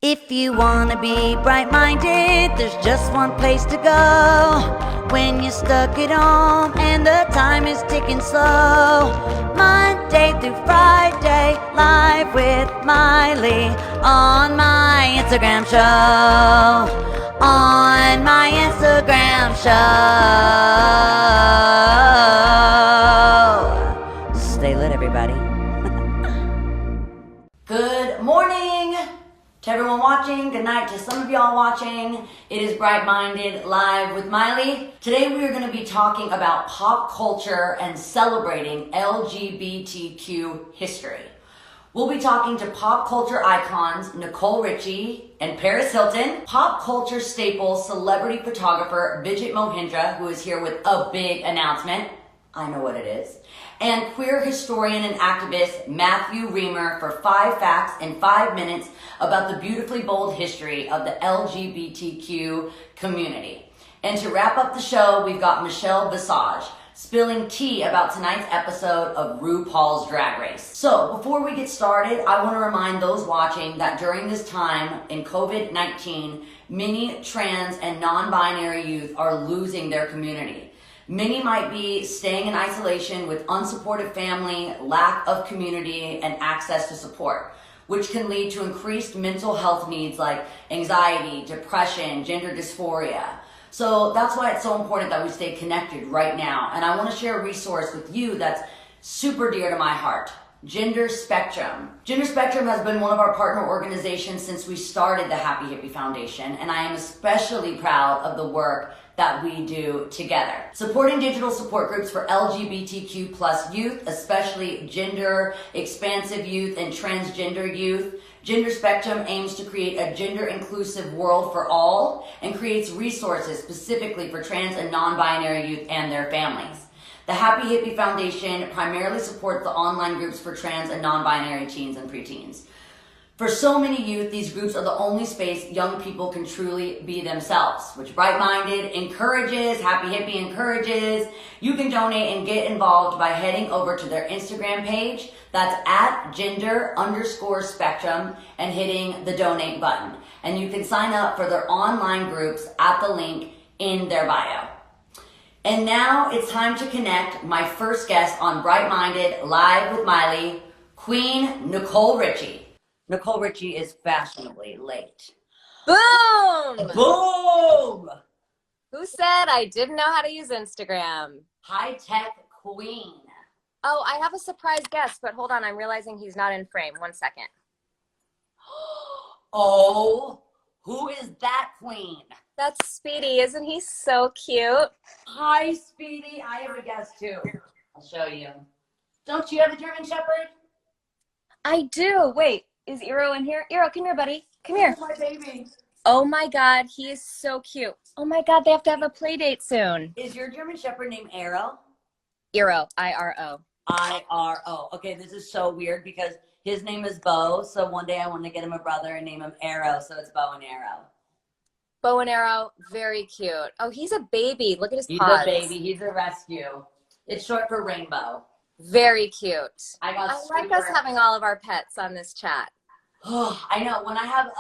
If you wanna be bright-minded, there's just one place to go. When you're stuck at home and the time is ticking slow. Monday through Friday, live with Miley on my Instagram show. On my Instagram show. Stay lit, everybody. Good morning to everyone watching. Good night to some of y'all watching. It is Bright Minded Live with Miley. Today we are going to be talking about pop culture and celebrating LGBTQ history. We'll be talking to pop culture icons Nicole Richie and Paris Hilton, pop culture staple celebrity photographer Vijat Mohindra, who is here with a big announcement. I know what it is. And queer historian and activist Matthew Reamer for 5 facts in 5 minutes about the beautifully bold history of the LGBTQ community. And to wrap up the show, we've got Michelle Visage spilling tea about tonight's episode of RuPaul's Drag Race. So before we get started, I want to remind those watching that during this time in COVID-19, many trans and non-binary youth are losing their community. Many might be staying in isolation with unsupportive family, lack of community, and access to support, which can lead to increased mental health needs like anxiety, depression, gender dysphoria. So that's why it's so important that we stay connected right now. And I want to share a resource with you that's super dear to my heart. Gender Spectrum. Gender Spectrum has been one of our partner organizations since we started the Happy Hippie Foundation, and I am especially proud of the work that we do together. Supporting digital support groups for LGBTQ plus youth, especially gender expansive youth and transgender youth. Gender Spectrum aims to create a gender inclusive world for all and creates resources specifically for trans and non-binary youth and their families. The Happy Hippie Foundation primarily supports the online groups for trans and non-binary teens and preteens. For so many youth, these groups are the only space young people can truly be themselves, which Bright Minded encourages, Happy Hippie encourages. You can donate and get involved by heading over to their Instagram page. That's at gender_spectrum and hitting the donate button. And you can sign up for their online groups at the link in their bio. And now it's time to connect my first guest on Bright Minded Live with Miley, Queen Nicole Richie. Nicole Richie is fashionably late. Boom! Boom! Who said I didn't know how to use Instagram? High-tech queen. Oh, I have a surprise guest, but hold on. I'm realizing he's not in frame. 1 second. Oh, who is that queen? That's Speedy. Isn't he so cute? Hi, Speedy. I have a guest, too. I'll show you. Don't you have a German Shepherd? I do. Wait, is Eero in here? Eero, come here, buddy. Come here. My baby. Oh, my God. He is so cute. Oh, my God. They have to have a play date soon. Is your German Shepherd named Arrow? Eero. I-R-O. I-R-O. Okay, this is so weird because his name is Bo, so one day I want to get him a brother and name him Arrow, so it's Bo and Arrow. Bow and arrow. Very cute. Oh, he's a baby. Look at his He's paws. a baby. He's a rescue. It's short for rainbow. Very cute. I like us having all of our pets on this chat. Oh, I know. When I have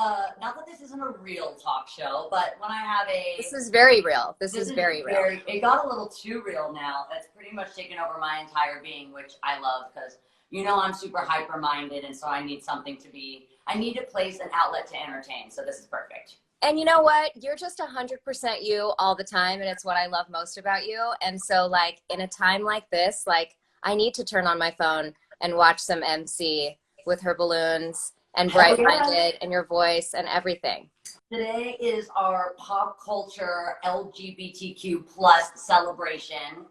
not that this isn't a real talk show, but when I have This is very real. This is very real. It got a little too real now. It's pretty much taken over my entire being, which I love because, you know, I'm super hyper-minded, and so I need something to be, I need a place, an outlet to entertain, so this is perfect. And you know what? You're just 100% you all the time, and it's what I love most about you. And so, like, in a time like this, like, I need to turn on my phone and watch some MC with her balloons and bright-minded and your voice and everything. Today is our pop culture LGBTQ plus celebration.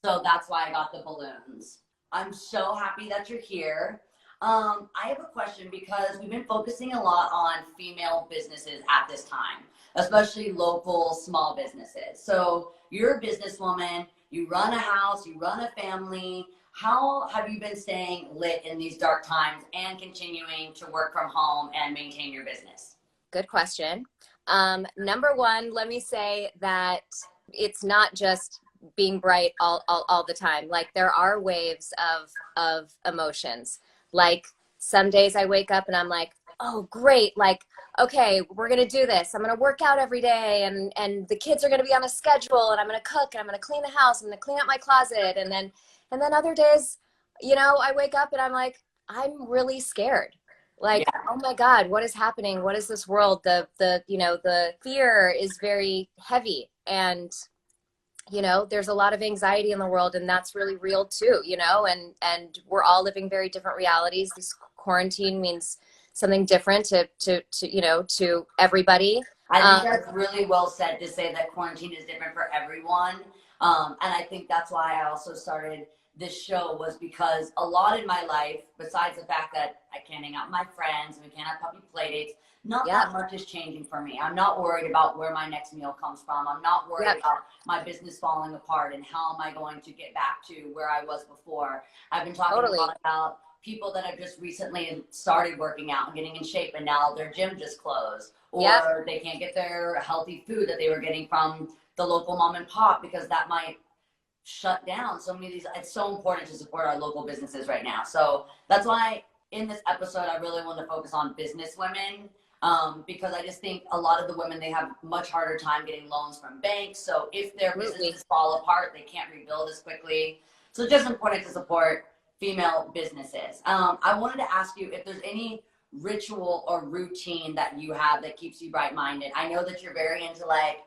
So that's why I got the balloons. I'm so happy that you're here. I have a question because we've been focusing a lot on female businesses at this time, especially local small businesses. So you're a businesswoman, you run a house, you run a family. How have you been staying lit in these dark times and continuing to work from home and maintain your business? Good question. Number one, let me say that it's not just being bright all the time. Like, there are waves of emotions. Like, some days I wake up and I'm like, oh, great. Like, okay, we're going to do this. I'm going to work out every day, and the kids are going to be on a schedule, and I'm going to cook, and I'm going to clean the house, I'm going to clean up my closet. And then other days, you know, I wake up and I'm like, I'm really scared. Like, Yeah. oh my God, what is happening? What is this world? You know, the fear is very heavy, and you know, there's a lot of anxiety in the world, and that's really real too, you know, and we're all living very different realities. This quarantine means something different to you know, to everybody. I think that's really well said to say that quarantine is different for everyone. And I think that's why I also started this show, was because a lot in my life, besides the fact that I can't hang out with my friends and we can't have puppy play dates, not that much is changing for me. I'm not worried about where my next meal comes from. I'm not worried about my business falling apart and how am I going to get back to where I was before. I've been talking a lot about people that have just recently started working out and getting in shape, and now their gym just closed, or they can't get their healthy food that they were getting from the local mom and pop because that might shut down. So many of these, it's so important to support our local businesses right now. So that's why in this episode, I really want to focus on business women, because I just think a lot of the women, they have much harder time getting loans from banks. So if their businesses fall apart, they can't rebuild as quickly. So it's just important to support female businesses. I wanted to ask you if there's any ritual or routine that you have that keeps you bright-minded. I know that you're very into like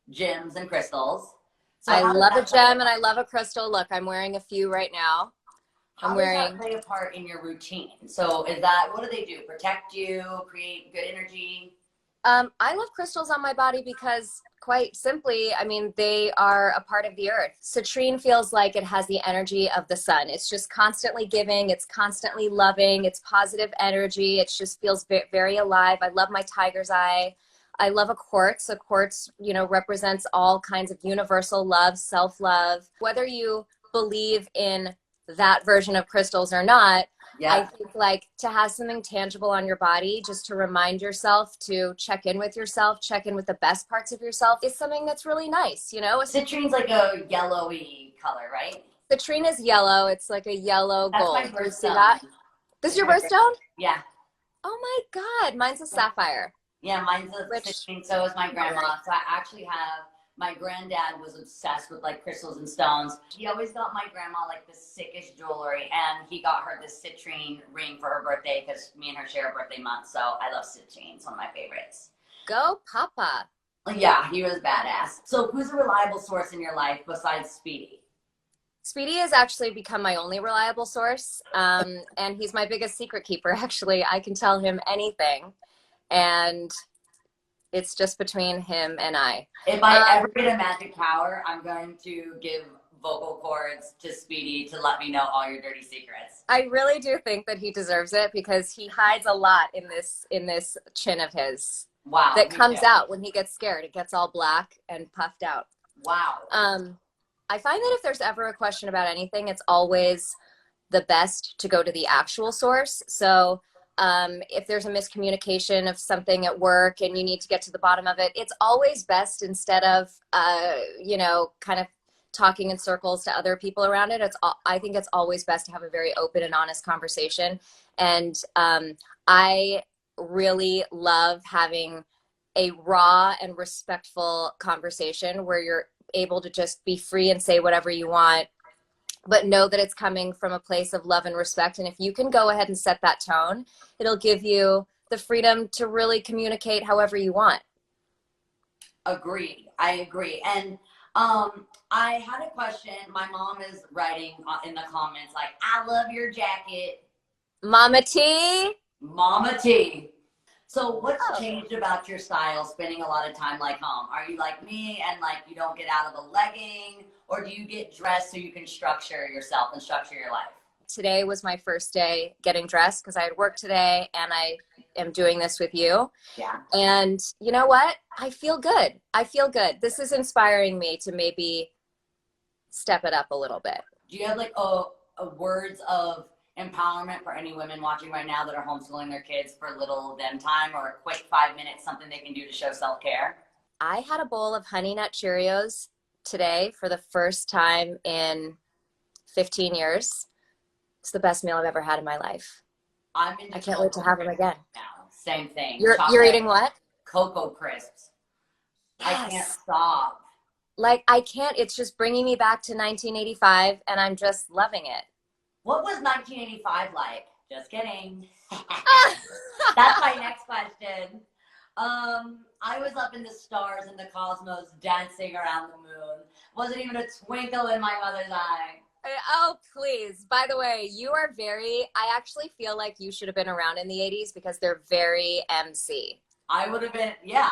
gems and crystals. So I love a gem and I love a crystal. Look, I'm wearing a few right now. How does that play a part in your routine? So is that, what do they do? Protect you, create good energy? I love crystals on my body because, quite simply, I mean, they are a part of the earth. Citrine feels like it has the energy of the sun. It's just constantly giving. It's constantly loving. It's positive energy. It just feels very alive. I love my tiger's eye. I love a quartz. A quartz, you know, represents all kinds of universal love, self-love. Whether you believe in that version of crystals or not, I think like to have something tangible on your body, just to remind yourself to check in with yourself, check in with the best parts of yourself, is something that's really nice, you know? Citrine's like a yellowy color, right? Citrine is yellow. It's like a yellow gold. That's my birthstone. See that? This is your birthstone? Yeah. Oh my God. Mine's a sapphire. Yeah, mine's a citrine. So is my grandma. So I actually have, my granddad was obsessed with like crystals and stones. He always got my grandma like the sickest jewelry, and he got her this citrine ring for her birthday because me and her share a birthday month. So I love citrine. It's one of my favorites. Go Papa. Yeah, he was badass. So who's a reliable source in your life besides Speedy? Speedy has actually become my only reliable source. And he's my biggest secret keeper, actually. I can tell him anything. And it's just between him and I. If I ever get a magic power, I'm going to give vocal cords to Speedy to let me know all your dirty secrets. I really do think that he deserves it because he hides a lot in this chin of his. Wow. That comes out when he gets scared. It gets all black and puffed out. Wow. I find that if there's ever a question about anything, it's always the best to go to the actual source. So if there's a miscommunication of something at work and you need to get to the bottom of it, it's always best, instead of, you know, kind of talking in circles to other people around it. I think it's always best to have a very open and honest conversation. And I really love having a raw and respectful conversation where you're able to just be free and say whatever you want, but know that it's coming from a place of love and respect. And if you can go ahead and set that tone, it'll give you the freedom to really communicate however you want. Agreed. I agree. And I had a question. My mom is writing in the comments like, I love your jacket. Mama T. Mama T. So what's changed about your style spending a lot of time like home? Are you like me and like you don't get out of the legging, or do you get dressed so you can structure yourself and structure your life? Today was my first day getting dressed because I had work today, and I am doing this with you. Yeah. And you know what? I feel good. I feel good. This is inspiring me to maybe step it up a little bit. Do you have like a words of empowerment for any women watching right now that are homeschooling their kids for little them time, or a quick 5 minutes, something they can do to show self-care? I had a bowl of Honey Nut Cheerios today for the first time in 15 years. It's the best meal I've ever had in my life. I can't wait to have them again. Now. Same thing. You're eating what? Cocoa Crisps. Yes. I can't stop. Like, I can't. It's just bringing me back to 1985, and I'm just loving it. What was 1985 like? Just kidding. That's my next question. I was up in the stars and the cosmos dancing around the moon. Wasn't even a twinkle in my mother's eye. Oh, please. By the way, I actually feel like you should have been around in the 80s because they're very MC. I would have been, yeah,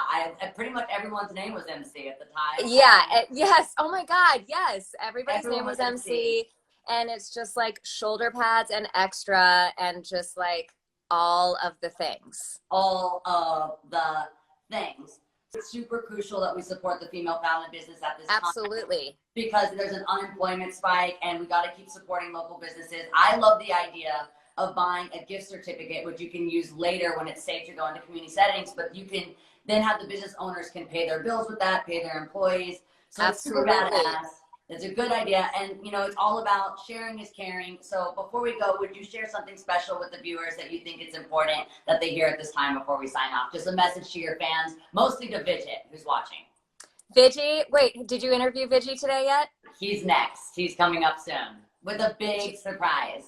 pretty much everyone's name was MC at the time. Yeah, yes. Oh my God, yes. Everybody's Everyone name was was MC. And it's just like shoulder pads and extra and just like all of the things. All of the things. It's super crucial that we support the female-founded business at this time. Absolutely. Because there's an unemployment spike and we got to keep supporting local businesses. I love the idea of buying a gift certificate, which you can use later when it's safe to go into community settings, but you can then have the business owners can pay their bills with that, pay their employees. So Absolutely. It's super badass. It's a good idea. And, you know, it's all about sharing is caring. So before we go, would you share something special with the viewers that you think it's important that they hear at this time before we sign off? Just a message to your fans, mostly to Vijat, who's watching. Vijay, wait, did you interview Vijay today yet? He's next. He's coming up soon with a big surprise.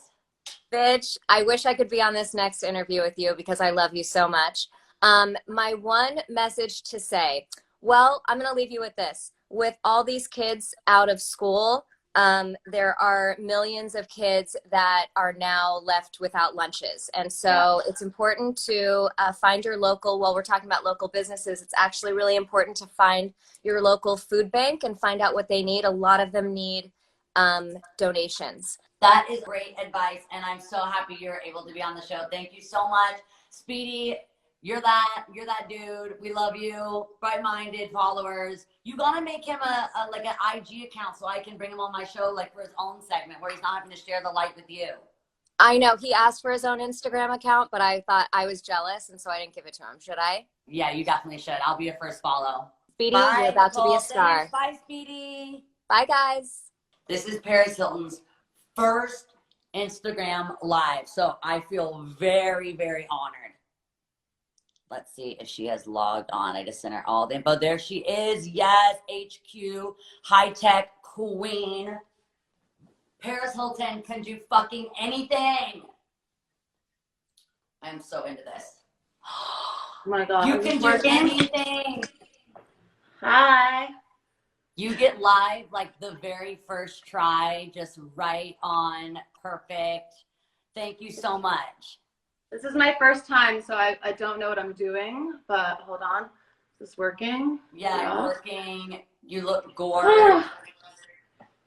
Vij, I wish I could be on this next interview with you because I love you so much. My one message to say, well, I'm going to leave you with this. With all these kids out of school, there are millions of kids that are now left without lunches. And so it's important to find your local, while we're talking about local businesses, it's actually really important to find your local food bank and find out what they need. A lot of them need donations. That is great advice, and I'm so happy you're able to be on the show. Thank you so much. Speedy, you're that dude. We love you. Bright-minded followers. You gotta make him like an IG account so I can bring him on my show like for his own segment where he's not having to share the light with you. I know he asked for his own Instagram account, but I thought I was jealous, and so I didn't give it to him. Should I? Yeah, you definitely should. I'll be your first follow. Speedy, you're about to be a star. Bye, Speedy. Bye, guys. This is Paris Hilton's first Instagram live, so I feel very, very honored. Let's see if she has logged on. I just sent her all the info. There she is. Yes, HQ, high-tech queen. Paris Hilton can do fucking anything. I'm so into this. Oh my God. You can do anything. Hi. You get live like the very first try, just right on, perfect. Thank you so much. This is my first time, so I don't know what I'm doing, but hold on. Is this working? Yeah, working. You look gorgeous.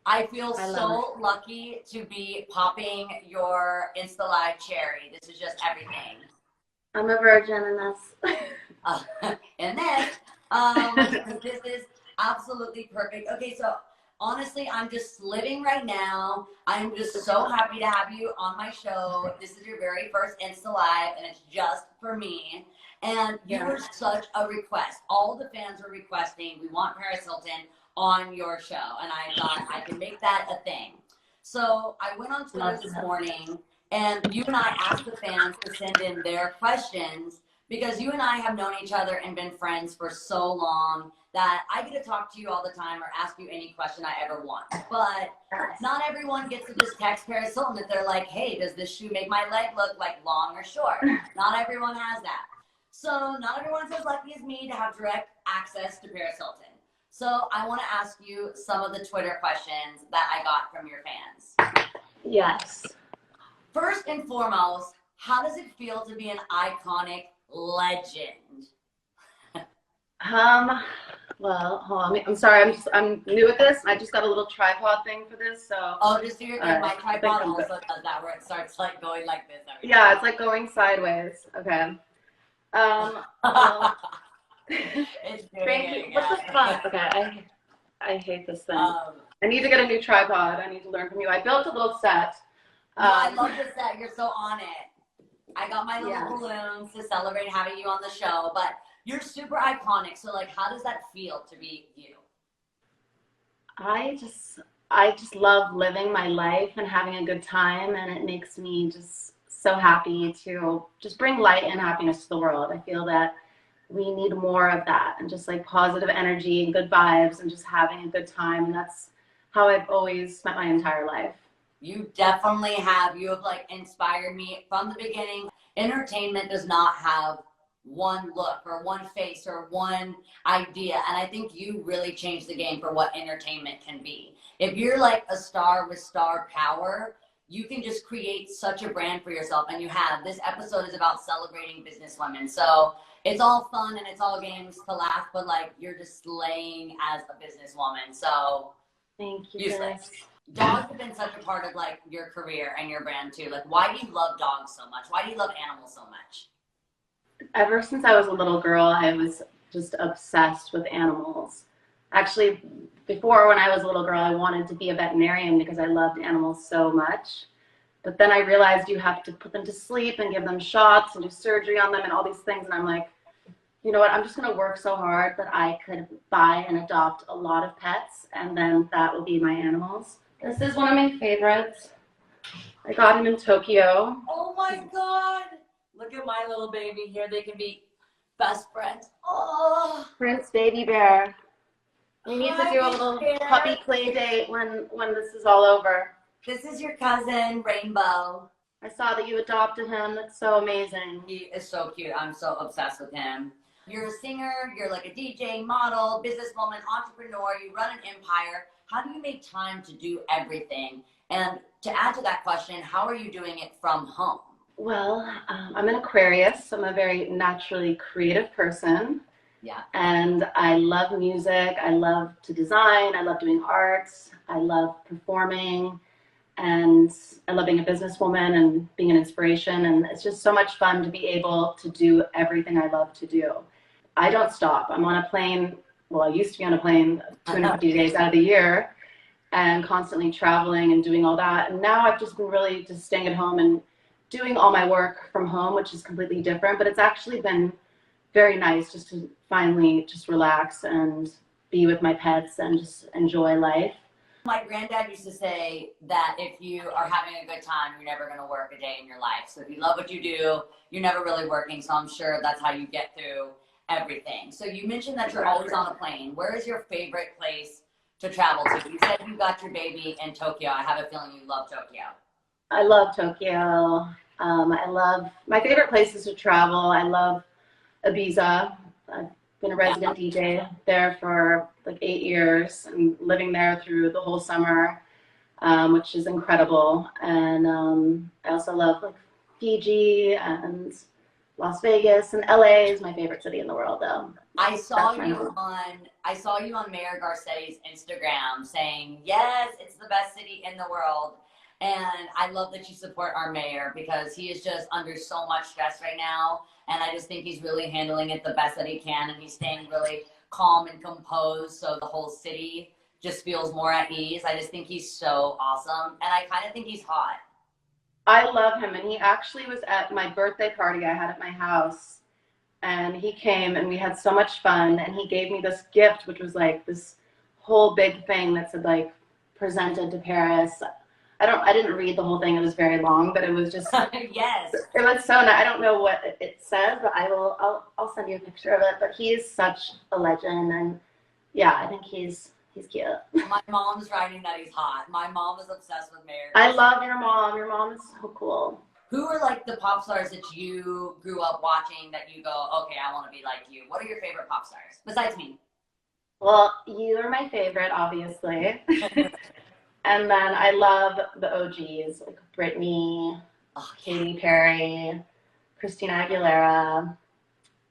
I feel so lucky to be popping your Insta Live cherry. This is just everything. I'm a virgin in this. And then, this is absolutely perfect. Okay, so honestly, I'm just living right now. I'm just so happy to have you on my show. This is your very first Insta Live, and it's just for me. And you were such a request. All the fans were requesting, we want Paris Hilton on your show. And I thought I can make that a thing. So I went on Twitter this morning, and you and I asked the fans to send in their questions because you and I have known each other and been friends for so long that I get to talk to you all the time or ask you any question I ever want. But not everyone gets to just text Paris Hilton if they're like, hey, does this shoe make my leg look like long or short? Not everyone has that. So not everyone's as lucky as me to have direct access to Paris Hilton. So I want to ask you some of the Twitter questions that I got from your fans. Yes. First and foremost, how does it feel to be an iconic legend? Well, hold on. I'm sorry. I'm new at this. I just got a little tripod thing for this, so. Oh, just do your thing. My tripod also does that, where it starts like going like this. Yeah, it's like going sideways. Okay. Well, thank you. What's the fun? Okay, I hate this thing. I need to get a new tripod. I need to learn from you. I built a little set. No, I love the set. You're so on it. I got my little balloons to celebrate having you on the show, but you're super iconic. So, like, how does that feel to be you? I just love living my life and having a good time, and it makes me just so happy to just bring light and happiness to the world. I feel that we need more of that, and just like positive energy and good vibes and just having a good time. And that's how I've always spent my entire life. You definitely have. You have like inspired me from the beginning. Entertainment does not have one look or one face or one idea. And I think you really changed the game for what entertainment can be. If you're like a star with star power, you can just create such a brand for yourself. And you have. This episode is about celebrating businesswomen. So it's all fun and it's all games to laugh, but like you're just slaying as a businesswoman. So thank you. Dogs have been such a part of like your career and your brand too. Like, why do you love dogs so much? Why do you love animals so much? Ever since I was a little girl, I was just obsessed with animals. Actually, before, when I was a little girl, I wanted to be a veterinarian because I loved animals so much. But then I realized you have to put them to sleep and give them shots and do surgery on them and all these things. And I'm like, you know what, I'm just going to work so hard that I could buy and adopt a lot of pets, and then that will be my animals. This is one of my favorites. I got him in Tokyo. Oh my God. Look at my little baby here. They can be best friends. Oh. Prince Baby Bear. We need to do a little puppy play date when this is all over. This is your cousin, Rainbow. I saw that you adopted him. That's so amazing. He is so cute. I'm so obsessed with him. You're a singer. You're like a DJ, model, businesswoman, entrepreneur. You run an empire. How do you make time to do everything? And to add to that question, how are you doing it from home? Well, I'm an Aquarius. I'm a very naturally creative person. Yeah. And I love music. I love to design. I love doing arts. I love performing. And I love being a businesswoman and being an inspiration. And it's just so much fun to be able to do everything I love to do. I don't stop. I'm on a plane. Well, I used to be on a plane 250 days out of the year and constantly traveling and doing all that. And now I've just been really just staying at home and doing all my work from home, which is completely different. But it's actually been very nice just to finally just relax and be with my pets and just enjoy life. My granddad used to say that if you are having a good time, you're never going to work a day in your life. So if you love what you do, you're never really working. So I'm sure that's how you get through everything. So you mentioned that you're always on a plane. Where is your favorite place to travel to? You said you got your baby in Tokyo. I have a feeling you love Tokyo. I love Tokyo. My favorite places to travel. I love Ibiza. I've been a resident DJ there for like 8 years and living there through the whole summer, which is incredible. And I also love like Fiji and Las Vegas, and LA is my favorite city in the world though. I saw you on Mayor Garcetti's Instagram saying, yes, it's the best city in the world. And I love that you support our mayor because he is just under so much stress right now. And I just think he's really handling it the best that he can. And he's staying really calm and composed. So the whole city just feels more at ease. I just think he's so awesome. And I kind of think he's hot. I love him. And he actually was at my birthday party I had at my house. And he came and we had so much fun. And he gave me this gift, which was like this whole big thing that said like presented to Paris. I didn't read the whole thing. It was very long, but it was just yes. It was so nice. I don't know what it says, but I'll send you a picture of it. But he is such a legend, and yeah, I think he's cute. My mom's writing that he's hot. My mom is obsessed with Mayor. I love your mom. Your mom is so cool. Who are like the pop stars that you grew up watching that you go, okay, I want to be like you? What are your favorite pop stars besides me? Well, you are my favorite, obviously. And then I love the OGs, like Britney, Katy Perry, Christina Aguilera.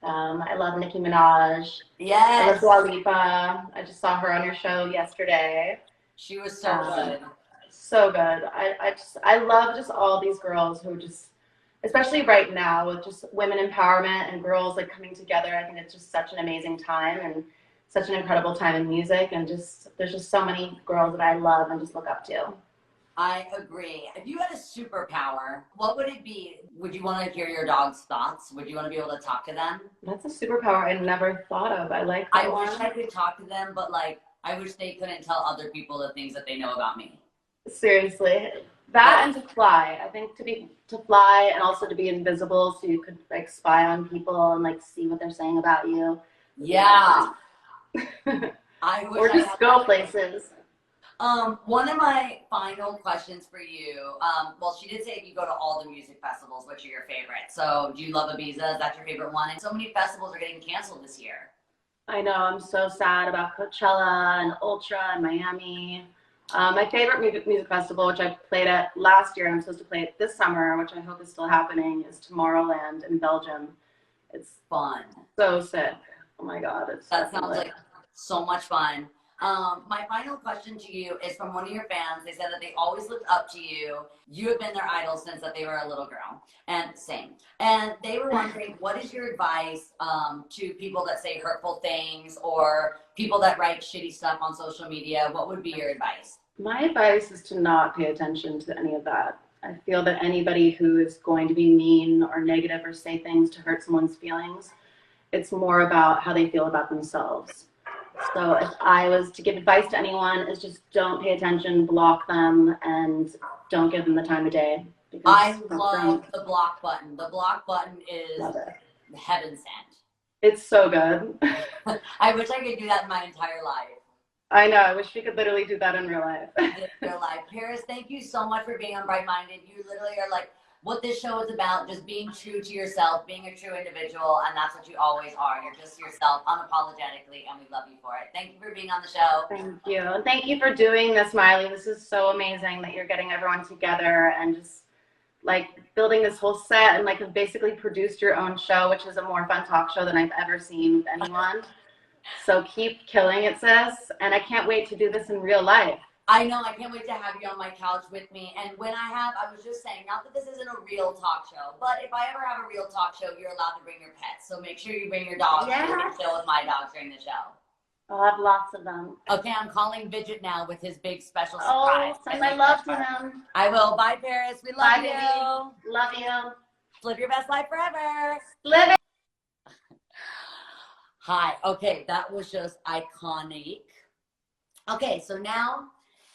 I love Nicki Minaj. Yes. I love Dua Lipa. I just saw her on your show yesterday. She was so good. So good. I love just all these girls who just, especially right now with just women empowerment and girls like coming together. I think it's just such an amazing time and such an incredible time in music, and just there's just so many girls that I love and just look up to. I agree. If you had a superpower, what would it be? Would you want to hear your dog's thoughts? Would you want to be able to talk to them? That's a superpower I never thought of. I like that. I wish I could talk to them, but like I wish they couldn't tell other people the things that they know about me. Seriously, That and to fly. I think to fly and also to be invisible so you could like spy on people and like see what they're saying about you. Yeah. I wish or just I go places. One of my final questions for you, well, she did say you go to all the music festivals, which are your favorite. So do you love Ibiza? Is that your favorite one? And so many festivals are getting canceled this year. I know, I'm so sad about Coachella and Ultra and Miami. My favorite music festival, which I played at last year and I'm supposed to play it this summer, which I hope is still happening, is Tomorrowland in Belgium. It's Fun. So sick. Oh my God. That sounds like so much fun. My final question to you is from one of your fans. They said that they always looked up to you. You have been their idol since that they were a little girl. And same. And they were wondering, what is your advice to people that say hurtful things or people that write shitty stuff on social media? What would be your advice? My advice is to not pay attention to any of that. I feel that anybody who is going to be mean or negative or say things to hurt someone's feelings, it's more about how they feel about themselves. So if I was to give advice to anyone, is just don't pay attention, block them, and don't give them the time of day. I love the block button. The block button is heaven sent. It's so good. I wish I could do that in my entire life. I know. I wish we could literally do that in real life. In real life. Paris, thank you so much for being on Bright Minded. You literally are like what this show is about, just being true to yourself, being a true individual, and that's what you always are. You're just yourself unapologetically, and we love you for it. Thank you for being on the show. Thank you. And thank you for doing this, Miley. This is so amazing that you're getting everyone together and just like building this whole set and like have basically produced your own show, which is a more fun talk show than I've ever seen with anyone. So keep killing it, sis. And I can't wait to do this in real life. I know, I can't wait to have you on my couch with me. And when I was just saying, not that this isn't a real talk show, but if I ever have a real talk show, you're allowed to bring your pets. So make sure you bring your dogs. Yes. So you can chill with my dogs during the show. I'll have lots of them. Okay, I'm calling Vijat now with his big special surprise. Oh, send my love to him. I will. Bye, Paris. We love you. Love you. Live your best life forever. Live it. Hi. Okay, that was just iconic. Okay, so now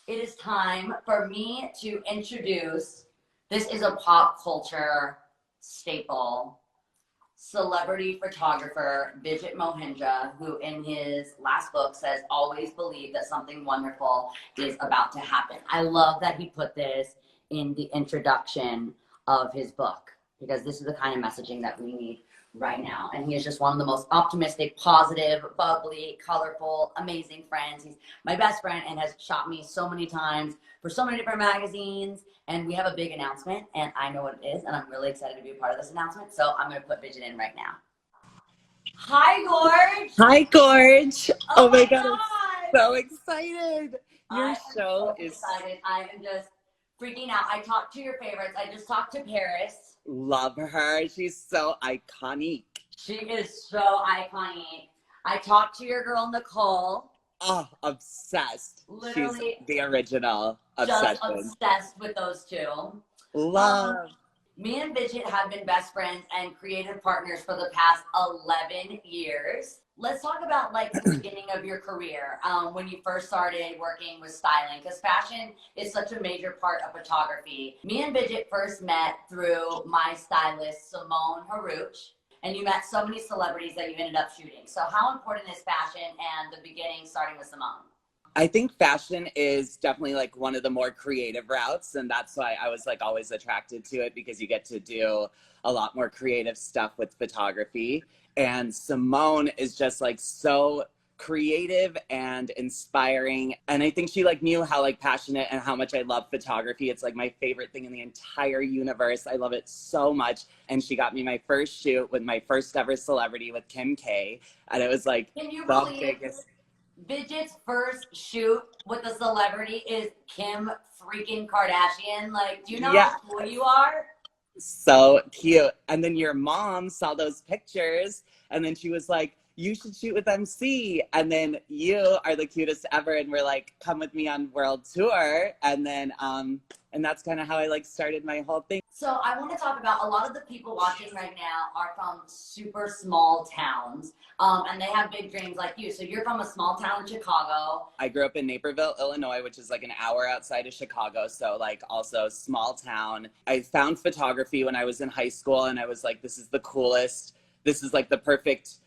it is time for me to introduce, this is a pop culture staple, celebrity photographer, Vijat Mohindra, who in his last book says, always believe that something wonderful is about to happen. I love that he put this in the introduction of his book, because this is the kind of messaging that we need right now. And he is just one of the most optimistic, positive, bubbly, colorful, amazing friends. He's my best friend and has shot me so many times for so many different magazines. And we have a big announcement, and I know what it is, and I'm really excited to be a part of this announcement. So I'm going to put Vijat in right now. Hi, Gorge. Hi, Gorge. Oh my God, God. I'm so excited. Your show is excited. I am just freaking out. I talked to your favorites. I just talked to Paris. Love her. She's so iconic. She is so iconic. I talked to your girl, Nicole. Oh, obsessed. Literally, she's the original just obsession. obsessed with those two. Love. Me and Vijat have been best friends and creative partners for the past 11 years. Let's talk about like the beginning of your career, when you first started working with styling, because fashion is such a major part of photography. Me and Vijat first met through my stylist, Simone Harouch, and you met so many celebrities that you ended up shooting. So how important is fashion and the beginning starting with Simone? I think fashion is definitely like one of the more creative routes, and that's why I was like always attracted to it, because you get to do a lot more creative stuff with photography. And Simone is just like so creative and inspiring. And I think she like knew how like passionate and how much I love photography. It's like my favorite thing in the entire universe. I love it so much. And she got me my first shoot with my first ever celebrity with Kim K. And it was like Can you the believe biggest. Vijat's first shoot with a celebrity is Kim freaking Kardashian? Like, do you know how cool you are? So cute. And then your mom saw those pictures and then she was like, you should shoot with MC. And then you are the cutest ever. And we're like, come with me on world tour. And then, and that's kind of how I like started my whole thing. So I want to talk about a lot of the people watching right now are from super small towns, and they have big dreams like you. So you're from a small town in Chicago. I grew up in Naperville, Illinois, which is like an hour outside of Chicago. So like also small town. I found photography when I was in high school, and I was like, this is the coolest. This is like the perfect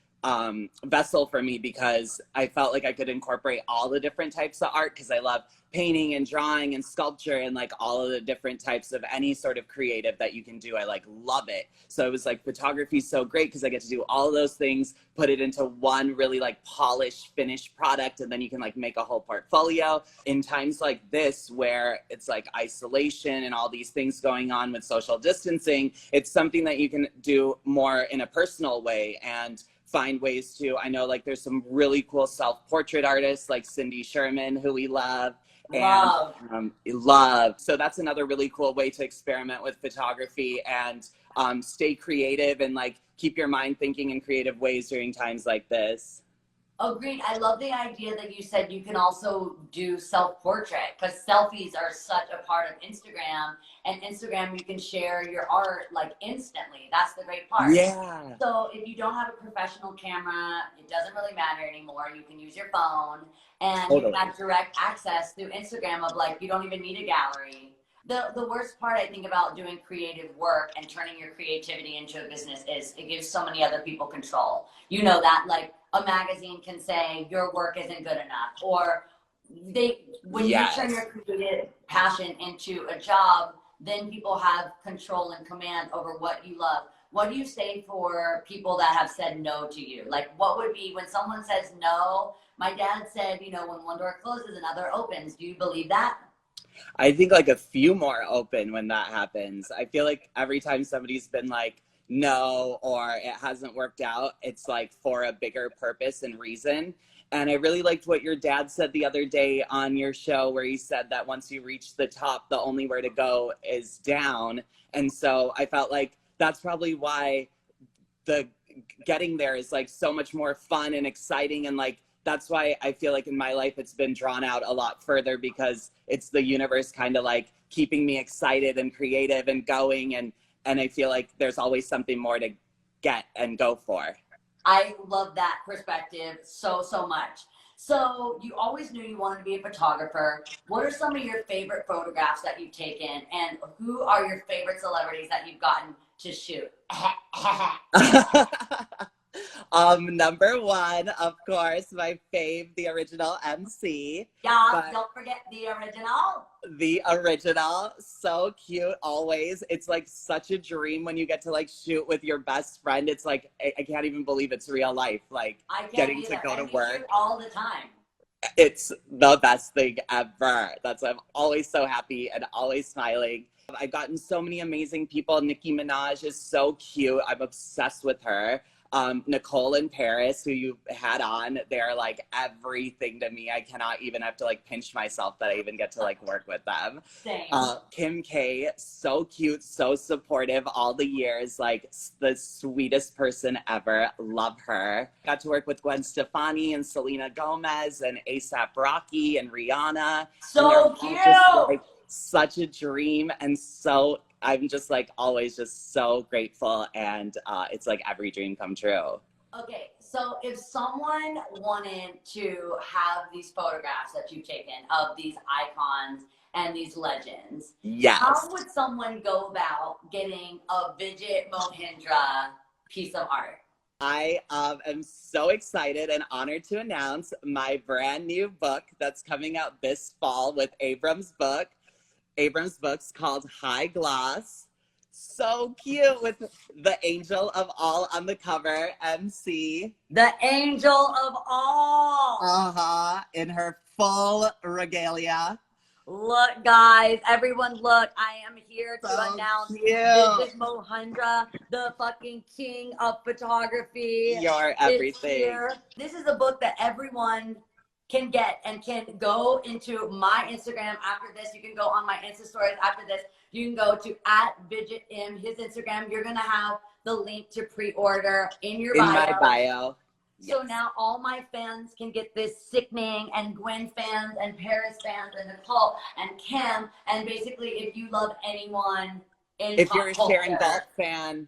vessel for me, because I felt like I could incorporate all the different types of art, because I love painting and drawing and sculpture and like all of the different types of any sort of creative that you can do. I like love it. So it was like photography is so great because I get to do all of those things, put it into one really like polished, finished product, and then you can like make a whole portfolio. In times like this, where it's like isolation and all these things going on with social distancing, it's something that you can do more in a personal way and find ways to. I know like there's some really cool self-portrait artists like Cindy Sherman, who we love. Love. So that's another really cool way to experiment with photography and stay creative and like keep your mind thinking in creative ways during times like this. Agreed. I love the idea that you said you can also do self-portrait, because selfies are such a part of Instagram, and Instagram, you can share your art like instantly. That's the great part. Yeah. So if you don't have a professional camera, it doesn't really matter anymore. You can use your phone, and you can have direct access through Instagram of like, you don't even need a gallery. The worst part I think about doing creative work and turning your creativity into a business is it gives so many other people control. You know that, like a magazine can say your work isn't good enough, or when you turn your creative passion into a job, then people have control and command over what you love. What do you say for people that have said no to you? Like, what would be when someone says no? My dad said, you know, when one door closes, another opens. Do you believe that? I think like a few more open when that happens. I feel like every time somebody's been like, no, or it hasn't worked out, it's like for a bigger purpose and reason. And I really liked what your dad said the other day on your show, where he said that once you reach the top, the only way to go is down. And so I felt like that's probably why the getting there is like so much more fun and exciting. And like, that's why I feel like in my life, it's been drawn out a lot further, because it's the universe kind of like keeping me excited and creative and going. And I feel like there's always something more to get and go for. I love that perspective so much. So you always knew you wanted to be a photographer. What are some of your favorite photographs that you've taken, and who are your favorite celebrities that you've gotten to shoot? Number one, of course, my fave, the original MC. Yeah, don't forget the original. The original, so cute always. It's like such a dream when you get to like shoot with your best friend. It's like, I can't even believe it's real life. Like getting to go to work all the time. It's the best thing ever. That's why I'm always so happy and always smiling. I've gotten so many amazing people. Nicki Minaj is so cute. I'm obsessed with her. Nicole and Paris, who you had on, they're like everything to me. I cannot even have to like pinch myself that I even get to like work with them. Same. Kim K, so cute, so supportive all the years, like the sweetest person ever. Love her. Got to work with Gwen Stefani and Selena Gomez and A$AP Rocky and Rihanna. So cute. Just, like, such a dream, and so I'm just like always just so grateful, and it's like every dream come true. Okay, so if someone wanted to have these photographs that you've taken of these icons and these legends, yes, how would someone go about getting a Vijat Mohindra piece of art? I am so excited and honored to announce my brand new book that's coming out this fall with Abrams Books, called High Gloss. So cute, with the angel of all on the cover, MC. The angel of all. In her full regalia. Look, guys, everyone look. I am here to announce Vijat Mohindra, the fucking king of photography. You're everything. This is a book that everyone can get and can go into my Instagram after this. You can go on my Insta stories after this. You can go to @VijatM, his Instagram. You're going to have the link to pre-order in your bio. In my bio. So now all my fans can get this sickening, and Gwen fans and Paris fans and Nicole and Kim, and basically if you love anyone in If pop you're a culture Sharon Galt fan.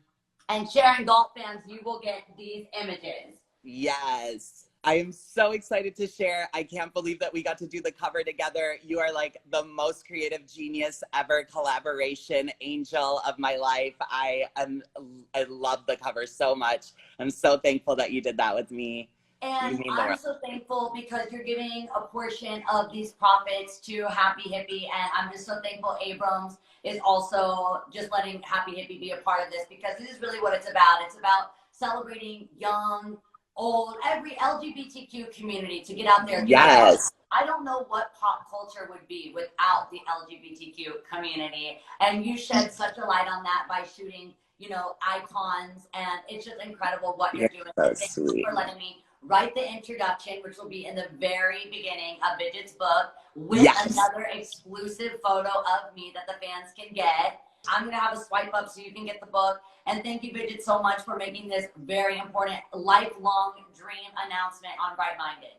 and Sharon Galt fans, you will get these images. Yes. I am so excited to share. I can't believe that we got to do the cover together. You are like the most creative genius ever, collaboration angel of my life. I love the cover so much. I'm so thankful that you did that with me. And I'm so thankful because you're giving a portion of these profits to Happy Hippie. And I'm just so thankful Abrams is also just letting Happy Hippie be a part of this, because this is really what it's about. It's about celebrating young, old, every LGBTQ community to get out there. Yes. I don't know what pop culture would be without the LGBTQ community. And you shed such a light on that by shooting, you know, icons. And it's just incredible what you're doing. So Thank sweet. you for letting me write the introduction, which will be in the very beginning of Vijat's book, with another exclusive photo of me that the fans can get. I'm going to have a swipe up so you can get the book. And thank you, Vijat, so much for making this very important lifelong dream announcement on Bright Minded.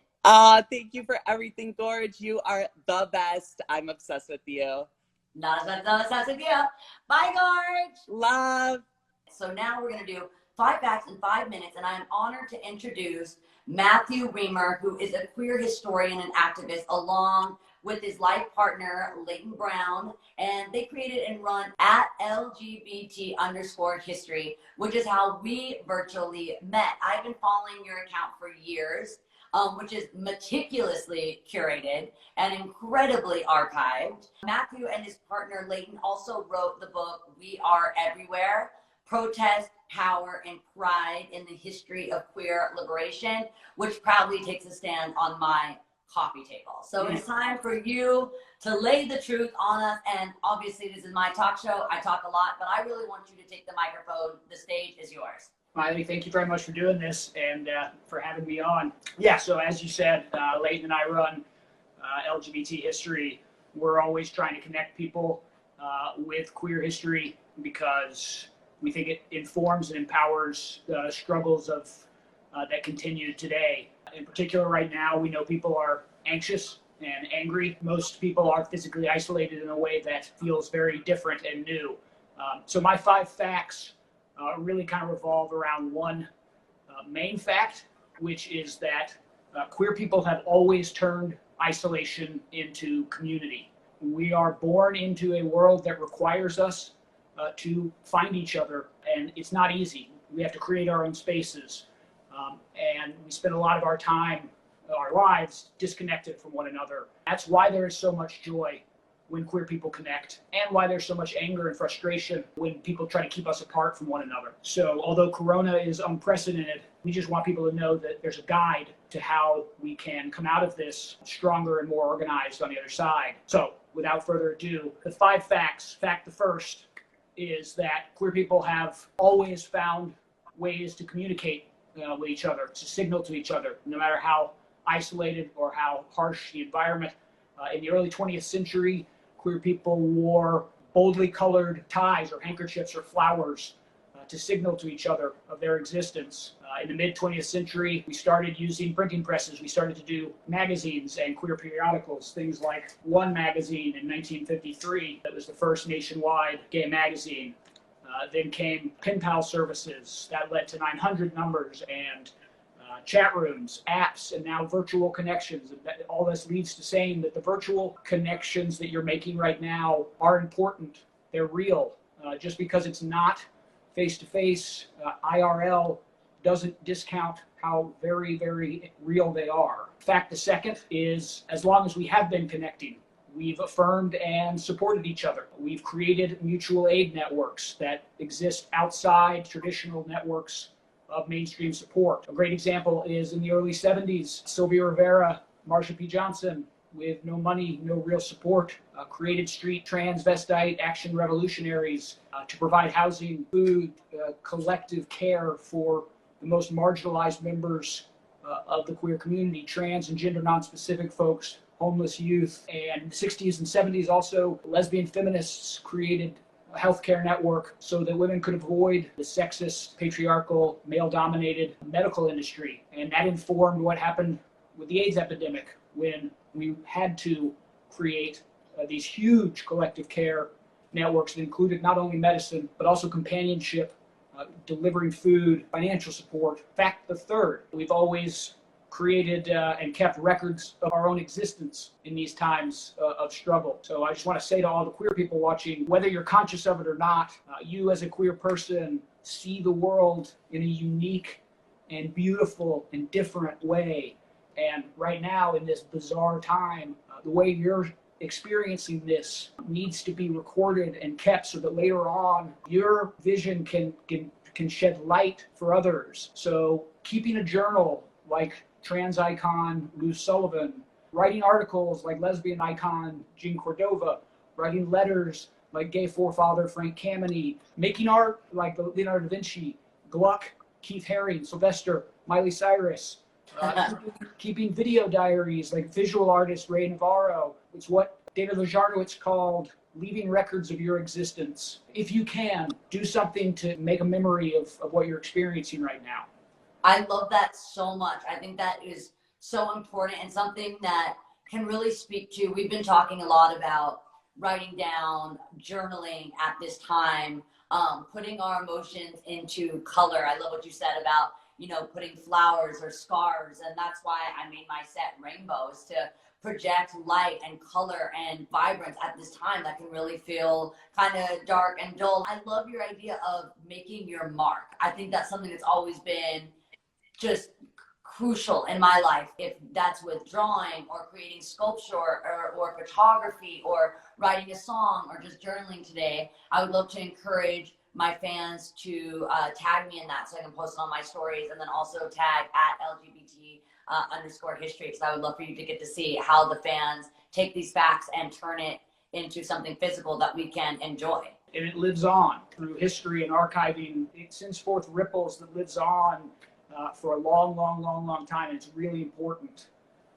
Thank you for everything, Gorge. You are the best. I'm obsessed with you. Not as obsessed with you. Bye, Gorge. Love. So now we're going to do 5 facts in 5 minutes, and I am honored to introduce Matthew Reamer, who is a queer historian and activist, along with his life partner, Leighton Brown, and they created and run at LGBT_history, which is how we virtually met. I've been following your account for years, which is meticulously curated and incredibly archived. Matthew and his partner, Leighton, also wrote the book, We Are Everywhere, Protest, Power, and Pride in the History of Queer Liberation, which proudly takes a stand on my coffee table. So it's time for you to lay the truth on us. And obviously this is my talk show. I talk a lot, but I really want you to take the microphone. The stage is yours. Miley, thank you very much for doing this and for having me on. Yeah, so as you said, Leighton and I run LGBT history. We're always trying to connect people with queer history because we think it informs and empowers the struggles of that continue today. In particular, right now, we know people are anxious and angry. Most people are physically isolated in a way that feels very different and new. So my 5 facts really kind of revolve around one main fact, which is that queer people have always turned isolation into community. We are born into a world that requires us to find each other, and it's not easy. We have to create our own spaces, and we spend a lot of our time, our lives, disconnected from one another. That's why there is so much joy when queer people connect, and why there's so much anger and frustration when people try to keep us apart from one another. So although Corona is unprecedented, we just want people to know that there's a guide to how we can come out of this stronger and more organized on the other side. So without further ado, the 5 facts. Fact the first is that queer people have always found ways to communicate with each other, to signal to each other, no matter how isolated or how harsh the environment. In the early 20th century, queer people wore boldly colored ties or handkerchiefs or flowers to signal to each other of their existence. In the mid-20th century, we started using printing presses. We started to do magazines and queer periodicals, things like One magazine in 1953. That was the first nationwide gay magazine. Then came pen pal services that led to 900 numbers and chat rooms, apps, and now virtual connections. All this leads to saying that the virtual connections that you're making right now are important. They're real. Just because it's not face-to-face, IRL, doesn't discount how very, very real they are. Fact the second is, as long as we have been connecting, we've affirmed and supported each other. We've created mutual aid networks that exist outside traditional networks of mainstream support. A great example is in the early 70s, Sylvia Rivera, Marsha P. Johnson, with no money, no real support, created street transvestite action revolutionaries to provide housing, food, collective care for the most marginalized members of the queer community, trans and gender non-specific folks, homeless youth. And in the 60s and 70s also, lesbian feminists created healthcare network so that women could avoid the sexist, patriarchal, male-dominated medical industry. And that informed what happened with the AIDS epidemic when we had to create these huge collective care networks that included not only medicine, but also companionship, delivering food, financial support. Fact the third, we've always created and kept records of our own existence in these times of struggle. So I just want to say to all the queer people watching, whether you're conscious of it or not, you as a queer person see the world in a unique and beautiful and different way. And right now in this bizarre time, the way you're experiencing this needs to be recorded and kept so that later on your vision can shed light for others. So keeping a journal like trans icon Lou Sullivan, writing articles like lesbian icon Jean Cordova, writing letters like gay forefather Frank Kameny, making art like Leonardo da Vinci, Gluck, Keith Haring, Sylvester, Miley Cyrus, keeping video diaries like visual artist Ray Navarro. It's what David Lajarnowitz called leaving records of your existence. If you can, do something to make a memory of what you're experiencing right now. I love that so much. I think that is so important and something that can really speak to, we've been talking a lot about writing down, journaling at this time, putting our emotions into color. I love what you said about, you know, putting flowers or scarves. And that's why I made my set rainbows, to project light and color and vibrance at this time that can really feel kind of dark and dull. I love your idea of making your mark. I think that's something that's always been just crucial in my life, if that's with drawing or creating sculpture or photography or writing a song or just journaling today. I would love to encourage my fans to tag me in that so I can post it on my stories, and then also tag at LGBT_history, because I would love for you to get to see how the fans take these facts and turn it into something physical that we can enjoy. And it lives on through history and archiving. It sends forth ripples that lives on for a long time. And it's really important.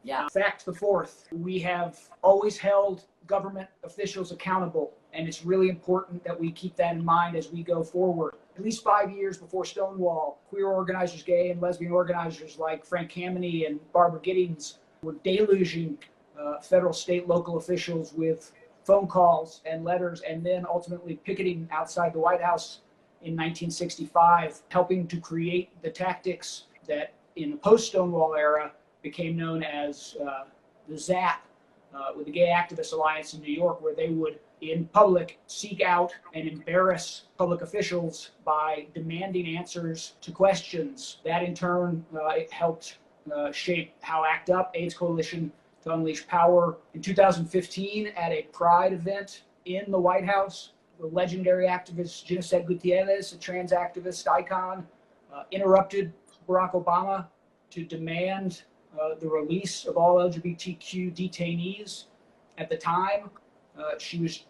Yeah. Fact the fourth, we have always held government officials accountable, and it's really important that we keep that in mind as we go forward. At least 5 years before Stonewall, queer organizers, gay and lesbian organizers like Frank Kameny and Barbara Giddings were deluging federal, state, local officials with phone calls and letters, and then ultimately picketing outside the White House in 1965, helping to create the tactics that in the post-Stonewall era became known as the ZAP, with the Gay Activist Alliance in New York, where they would in public seek out and embarrass public officials by demanding answers to questions. That in turn it helped shape how ACT UP, AIDS Coalition to Unleash Power. In 2015, at a Pride event in the White House, the legendary activist Ginocet Gutierrez, a trans activist icon, interrupted Barack Obama to demand the release of all LGBTQ detainees. At the time, she was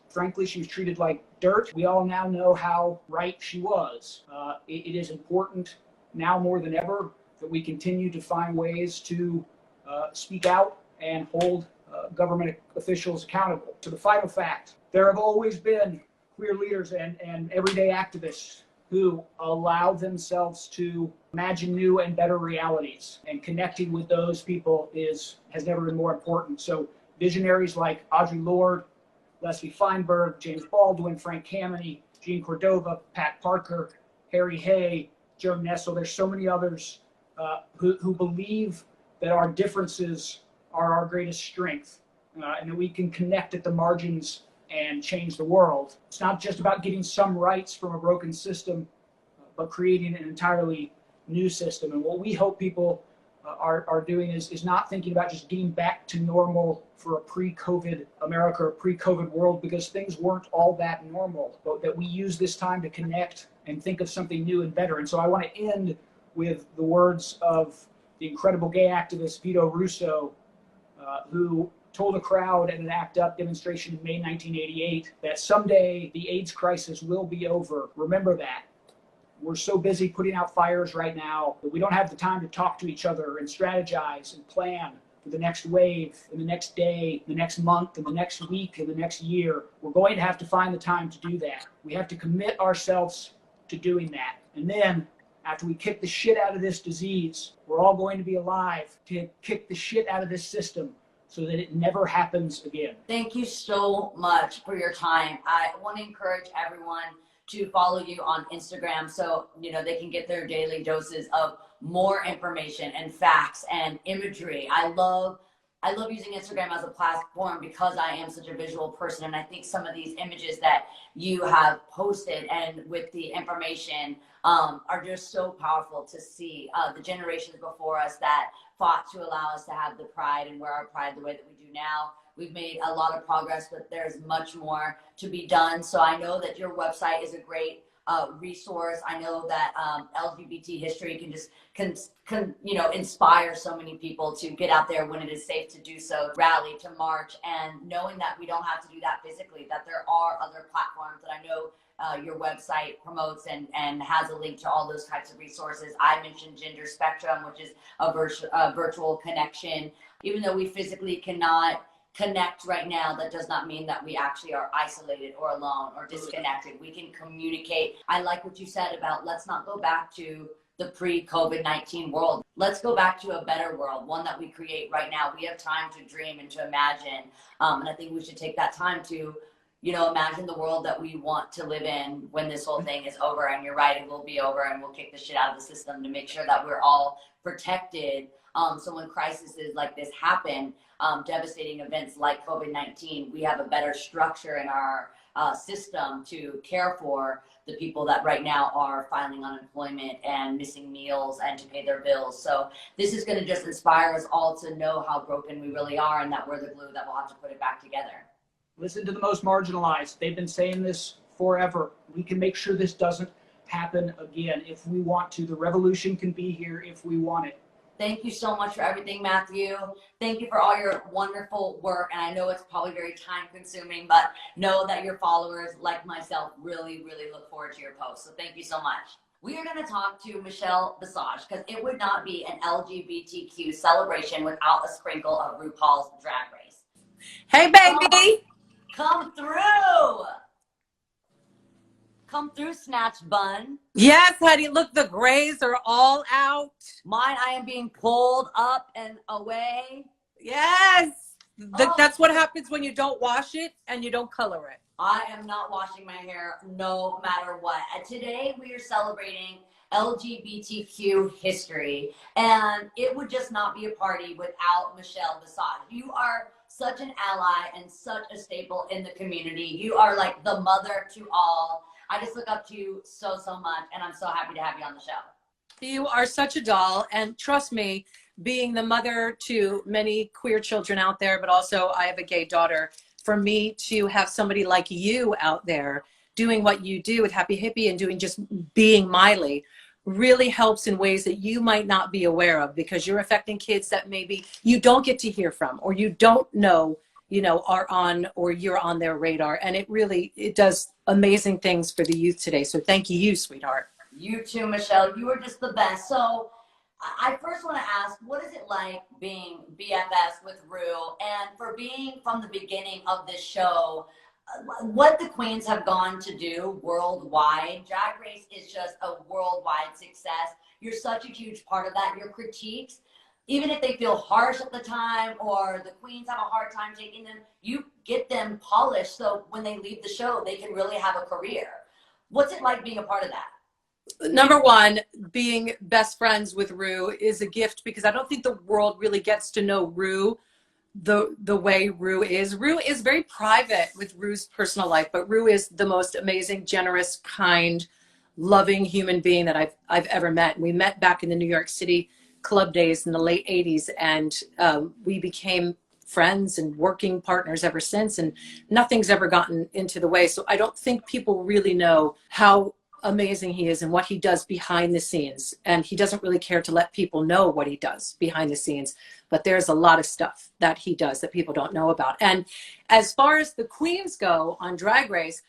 treated like dirt. We all now know how right she was. It is important now more than ever that we continue to find ways to speak out and hold government officials accountable. So the final fact, there have always been queer leaders and everyday activists who allow themselves to imagine new and better realities, and connecting with those people has never been more important. So visionaries like Audre Lorde, Leslie Feinberg, James Baldwin, Frank Kameny, Jean Cordova, Pat Parker, Harry Hay, Joe Nessel, there's so many others who believe that our differences are our greatest strength, and that we can connect at the margins and change the world. It's not just about getting some rights from a broken system, but creating an entirely new system. And what we hope people are doing is not thinking about just getting back to normal for a pre-COVID America or pre-COVID world, because things weren't all that normal, but that we use this time to connect and think of something new and better. And so I want to end with the words of the incredible gay activist Vito Russo, who told a crowd at an ACT UP demonstration in May 1988 that someday the AIDS crisis will be over. Remember that. We're so busy putting out fires right now that we don't have the time to talk to each other and strategize and plan for the next wave, and the next day, the next month, and the next week, and the next year, we're going to have to find the time to do that. We have to commit ourselves to doing that. And then, after we kick the shit out of this disease, we're all going to be alive to kick the shit out of this system so that it never happens again. Thank you so much for your time. I want to encourage everyone to follow you on Instagram so they can get their daily doses of more information and facts and imagery. I love using Instagram as a platform because I am such a visual person, and I think some of these images that you have posted and with the information are just so powerful to see. The generations before us that fought to allow us to have the pride and wear our pride the way that we do now. We've made a lot of progress, but there's much more to be done. So I know that your website is a great resource. I know that LGBT history can inspire so many people to get out there when it is safe to do so, rally, to march, and knowing that we don't have to do that physically, that there are other platforms that I know your website promotes and has a link to all those types of resources. I mentioned Gender Spectrum, which is a virtual connection. Even though we physically cannot connect right now, that does not mean that we actually are isolated or alone or disconnected. We can communicate. I like what you said about let's not go back to the pre-COVID-19 world. Let's go back to a better world, one that we create right now. We have time to dream and to imagine. And I think we should take that time to, imagine the world that we want to live in when this whole thing is over. And you're right, it will be over, and we'll kick the shit out of the system to make sure that we're all protected. So when crises like this happen, devastating events like COVID-19, we have a better structure in our system to care for the people that right now are filing unemployment and missing meals and to pay their bills. So this is going to just inspire us all to know how broken we really are and that we're the glue that will have to put it back together. Listen to the most marginalized. They've been saying this forever. We can make sure this doesn't happen again if we want to. The revolution can be here if we want it. Thank you so much for everything, Matthew. Thank you for all your wonderful work. And I know it's probably very time consuming, but know that your followers, like myself, really, really look forward to your posts. So thank you so much. We are going to talk to Michelle Visage because it would not be an LGBTQ celebration without a sprinkle of RuPaul's Drag Race. Hey, baby. Come through. Come through, Snatch Bun. Yes, honey. Look, the grays are all out. Mine, I am being pulled up and away. Yes. That's what happens when you don't wash it and you don't color it. I am not washing my hair no matter what. Today, we are celebrating LGBTQ history, and it would just not be a party without Michelle Visage. You are such an ally and such a staple in the community. You are like the mother to all. I just look up to you so much, and I'm so happy to have you on the show. You are such a doll, and trust me, being the mother to many queer children out there, but also I have a gay daughter, for me to have somebody like you out there doing what you do with Happy Hippie and doing just being Miley really helps in ways that you might not be aware of, because you're affecting kids that maybe you don't get to hear from or you don't know, are on, or you're on their radar. And it does amazing things for the youth today. So thank you, sweetheart. You too, Michelle. You are just the best. So I first want to ask, what is it like being BFFs with Rue, and for being from the beginning of this show, what the queens have gone to do worldwide? Drag Race is just a worldwide success. You're such a huge part of that. Your critiques, even if they feel harsh at the time or the queens have a hard time taking them, you get them polished so when they leave the show, they can really have a career. What's it like being a part of that? Number one, being best friends with Rue is a gift, because I don't think the world really gets to know Rue the way Rue is. Rue is very private with Rue's personal life, but Rue is the most amazing, generous, kind, loving human being that I've ever met. We met back in the New York City club days in the late 80s, and we became friends and working partners ever since, and nothing's ever gotten into the way. So I don't think people really know how amazing he is and what he does behind the scenes, and he doesn't really care to let people know what he does behind the scenes, but there's a lot of stuff that he does that people don't know about. And as far as the queens go on Drag Race,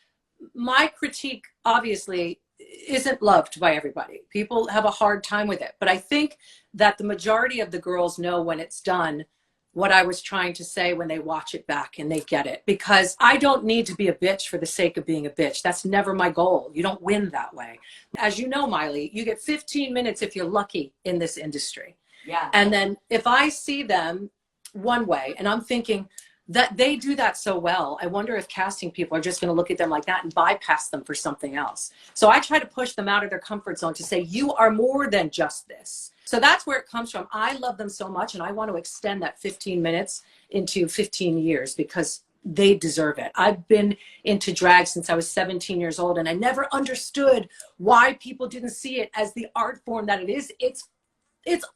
my critique obviously isn't loved by everybody. People have a hard time with it, but I think that the majority of the girls know when it's done what I was trying to say when they watch it back and they get it. Because I don't need to be a bitch for the sake of being a bitch. That's never my goal. You don't win that way. As you know, Miley, you get 15 minutes if you're lucky in this industry. Yeah. And then if I see them one way and I'm thinking that they do that so well, I wonder if casting people are just going to look at them like that and bypass them for something else. So I try to push them out of their comfort zone to say, you are more than just this. So that's where it comes from. I love them so much, and I want to extend that 15 minutes into 15 years because they deserve it. I've been into drag since I was 17 years old, and I never understood why people didn't see it as the art form that it is. It's